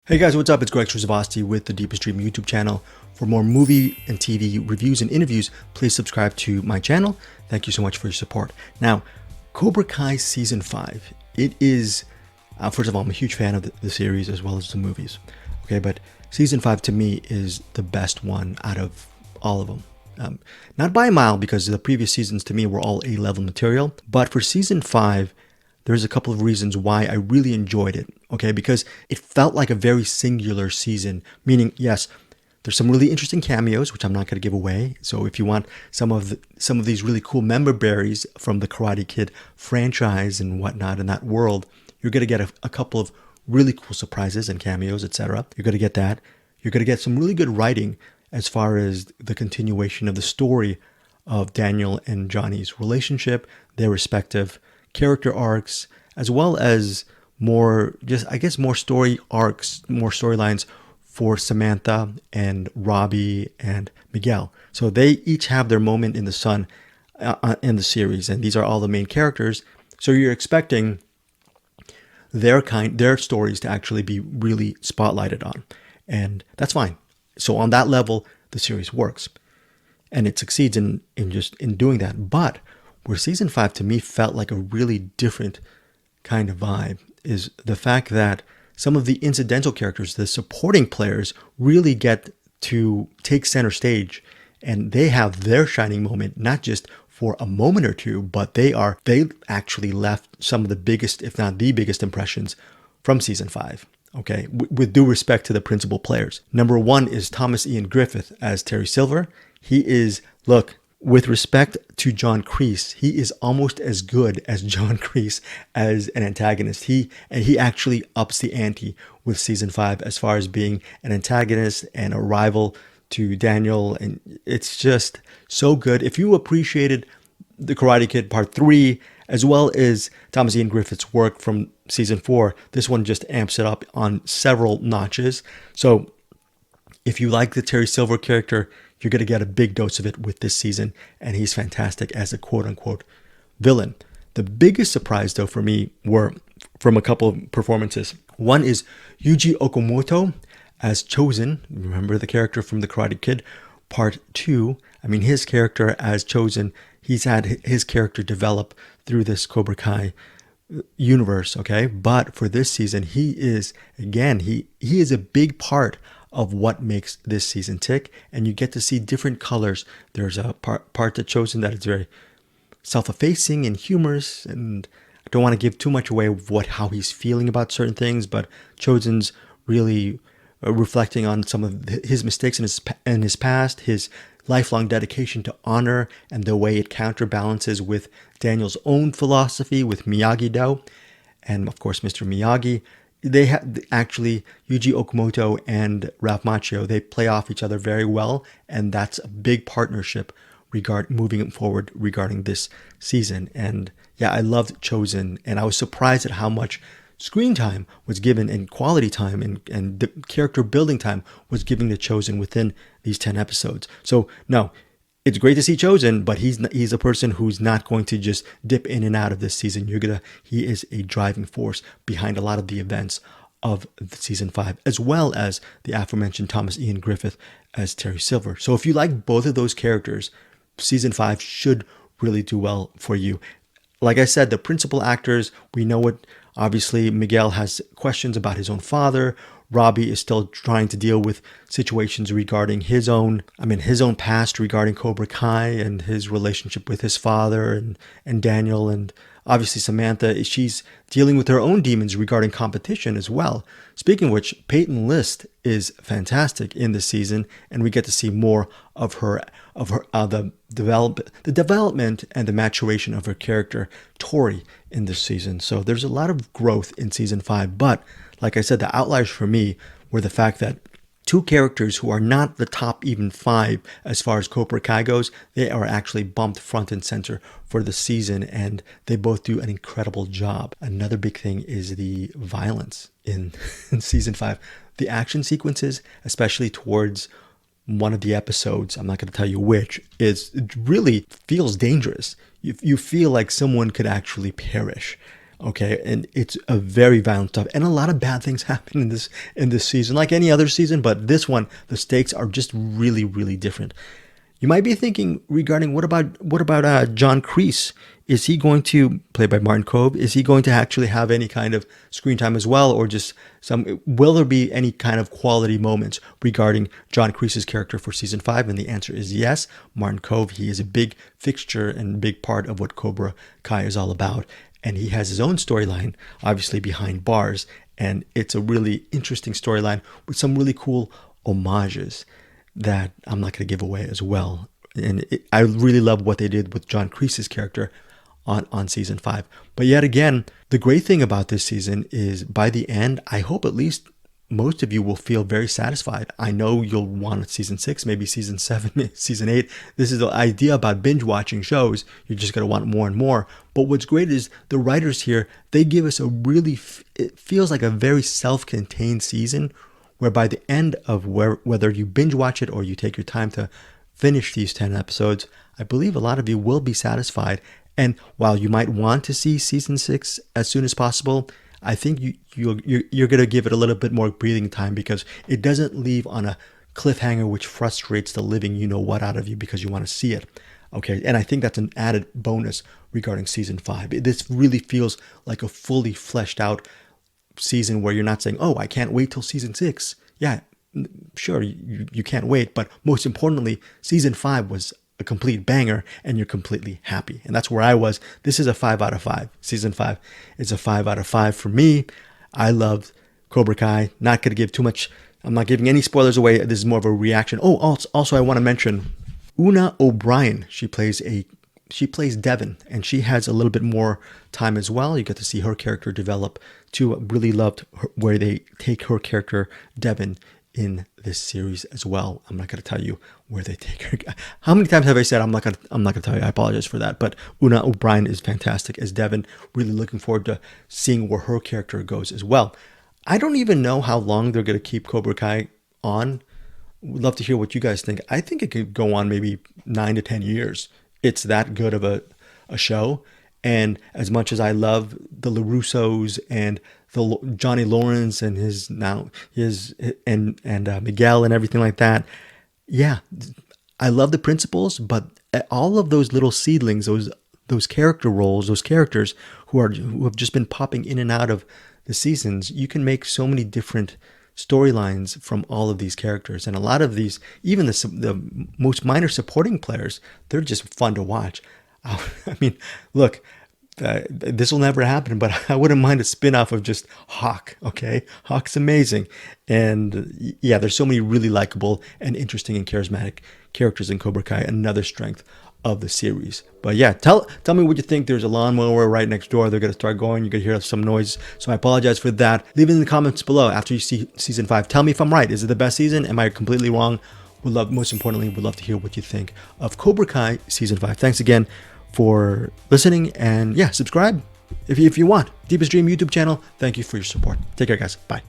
Hey guys, what's up? It's Greg Trzavosty with the Deepest Dream YouTube channel. For more movie and TV reviews and interviews, please subscribe to my channel. Thank you so much for your support. Now, Cobra Kai Season 5. It is, first of all, I'm a huge fan of the series as well as the movies. Okay, but Season 5 to me is the best one out of all of them. Not by a mile, because the previous seasons to me were all A-level material, but for Season 5, there's a couple of reasons why I really enjoyed it, okay? Because it felt like a very singular season, meaning, yes, there's some really interesting cameos, which I'm not going to give away. So if you want some of these really cool member berries from the Karate Kid franchise and whatnot in that world, you're going to get a couple of really cool surprises and cameos, etc. You're going to get that. You're going to get some really good writing as far as the continuation of the story of Daniel and Johnny's relationship, their respective character arcs, as well as more story arcs, more storylines for Samantha and Robbie and Miguel. So they each have their moment in the sun in the series, and these are all the main characters. So you're expecting their stories to actually be really spotlighted on, and that's fine. So on that level, the series works, and it succeeds in doing that. But where Season 5 to me felt like a really different kind of vibe is the fact that some of the incidental characters, the supporting players, really get to take center stage, and they have their shining moment, not just for a moment or two, but they actually left some of the biggest, if not the biggest, impressions from Season 5. Okay, with due respect to the principal players. Number one is Thomas Ian Griffith as Terry Silver. He is, look, with respect to John Kreese, he is almost as good as John Kreese as an antagonist. He actually ups the ante with Season 5 as far as being an antagonist and a rival to Daniel, and it's just so good. If you appreciated The Karate Kid Part 3 as well as Thomas Ian Griffith's work from Season 4, this one just amps it up on several notches. So if you like the Terry Silver character, you're going to get a big dose of it with this season, and he's fantastic as a quote-unquote villain. The biggest surprise, though, for me were from a couple of performances. One is Yuji Okamoto as Chozen. Remember the character from The Karate Kid Part 2? I mean, his character as Chozen, he's had his character develop through this Cobra Kai universe, okay? But for this season, he is, again, he is a big part of what makes this season tick, and you get to see different colors. There's a part to Chozen that is very self-effacing and humorous, and I don't want to give too much away of how he's feeling about certain things, but Chozen's really reflecting on some of his mistakes in his past, his lifelong dedication to honor, and the way it counterbalances with Daniel's own philosophy with Miyagi-Do, and of course Mr. Miyagi. They have actually, Yuji Okamoto and Ralph Macchio, they play off each other very well, and that's a big partnership moving forward regarding this season. And yeah, I loved Chozen, and I was surprised at how much screen time was given, and quality time and the character building time was given to Chozen within these 10 episodes. So no, it's great to see Chozen, but he's a person who's not going to just dip in and out of this season. He is a driving force behind a lot of the events of Season 5, as well as the aforementioned Thomas Ian Griffith as Terry Silver. So if you like both of those characters, Season 5 should really do well for you. Like I said, the principal actors, we know what, obviously Miguel has questions about his own father. Robbie is still trying to deal with situations regarding his own past regarding Cobra Kai and his relationship with his father and Daniel. And obviously Samantha, she's dealing with her own demons regarding competition as well. Speaking of which, Peyton List is fantastic in this season, and we get to see more of the development and the maturation of her character, Tori, in this season. So there's a lot of growth in Season 5, but like I said, the outliers for me were the fact that two characters who are not the top even 5 as far as Cobra Kai goes, they are actually bumped front and center for the season, and they both do an incredible job. Another big thing is the violence in Season 5. The action sequences, especially towards one of the episodes, I'm not going to tell you which, it really feels dangerous. You feel like someone could actually perish. Okay, and it's a very violent stuff, and a lot of bad things happen in this season, like any other season. But this one, the stakes are just really, really different. You might be thinking regarding what about John Kreese? Is he going to, played by Martin Kove, is he going to actually have any kind of screen time as well, or just some? Will there be any kind of quality moments regarding John Kreese's character for season 5? And the answer is yes. Martin Kove, he is a big fixture and big part of what Cobra Kai is all about, and he has his own storyline, obviously behind bars, and it's a really interesting storyline with some really cool homages that I'm not going to give away as well. And I really love what they did with John Kreese's character on season 5. But yet again, the great thing about this season is by the end, I hope at least most of you will feel very satisfied. I know you'll want season 6, maybe season 7, season 8. This is the idea about binge watching shows. You're just going to want more and more. But what's great is the writers here, they give us a really, it feels like a very self-contained season, where by the end of whether you binge watch it or you take your time to finish these 10 episodes, I believe a lot of you will be satisfied. And while you might want to see season 6 as soon as possible, I think you're going to give it a little bit more breathing time, because it doesn't leave on a cliffhanger which frustrates the living you know what out of you because you want to see it. Okay, and I think that's an added bonus regarding season 5. This really feels like a fully fleshed out season where you're not saying, oh, I can't wait till season 6. Yeah, sure, you can't wait. But most importantly, season 5 was a complete banger and you're completely happy. And that's where I was. This is a 5 out of 5. Season 5 is a 5 out of 5 for me. I loved Cobra Kai. Not going to give too much. I'm not giving any spoilers away. This is more of a reaction. Oh, also I want to mention Una O'Brien. She plays Devon, and she has a little bit more time as well. You get to see her character develop too. Really loved where they take her character, Devon, in this series as well. I'm not going to tell you where they take her. How many times have I said I'm not going to tell you? I apologize for that. But Una O'Brien is fantastic as Devon. Really looking forward to seeing where her character goes as well. I don't even know how long they're going to keep Cobra Kai on. Would love to hear what you guys think. I think it could go on maybe 9 to 10 years. It's that good of a show. And as much as I love the LaRussos and the Johnny Lawrence and Miguel and everything like that, yeah, I love the principles, but all of those little seedlings, those character roles, those characters who have just been popping in and out of the seasons, you can make so many different storylines from all of these characters. And a lot of these, even the most minor supporting players, they're just fun to watch. I mean, look, this will never happen, but I wouldn't mind a spin-off of just Hawk. Okay, Hawk's amazing. And yeah, there's so many really likable and interesting and charismatic characters in Cobra Kai. Another strength of the series. But yeah, tell me what you think. There's a lawnmower right next door. They're going to start going. You're going to hear some noise. So I apologize for that. Leave it in the comments below after you see season 5. Tell me if I'm right. Is it the best season? Am I completely wrong? Most importantly, would love to hear what you think of Cobra Kai season 5. Thanks again for listening, and yeah, subscribe if you want. Deepest Dream YouTube channel. Thank you for your support. Take care, guys. Bye.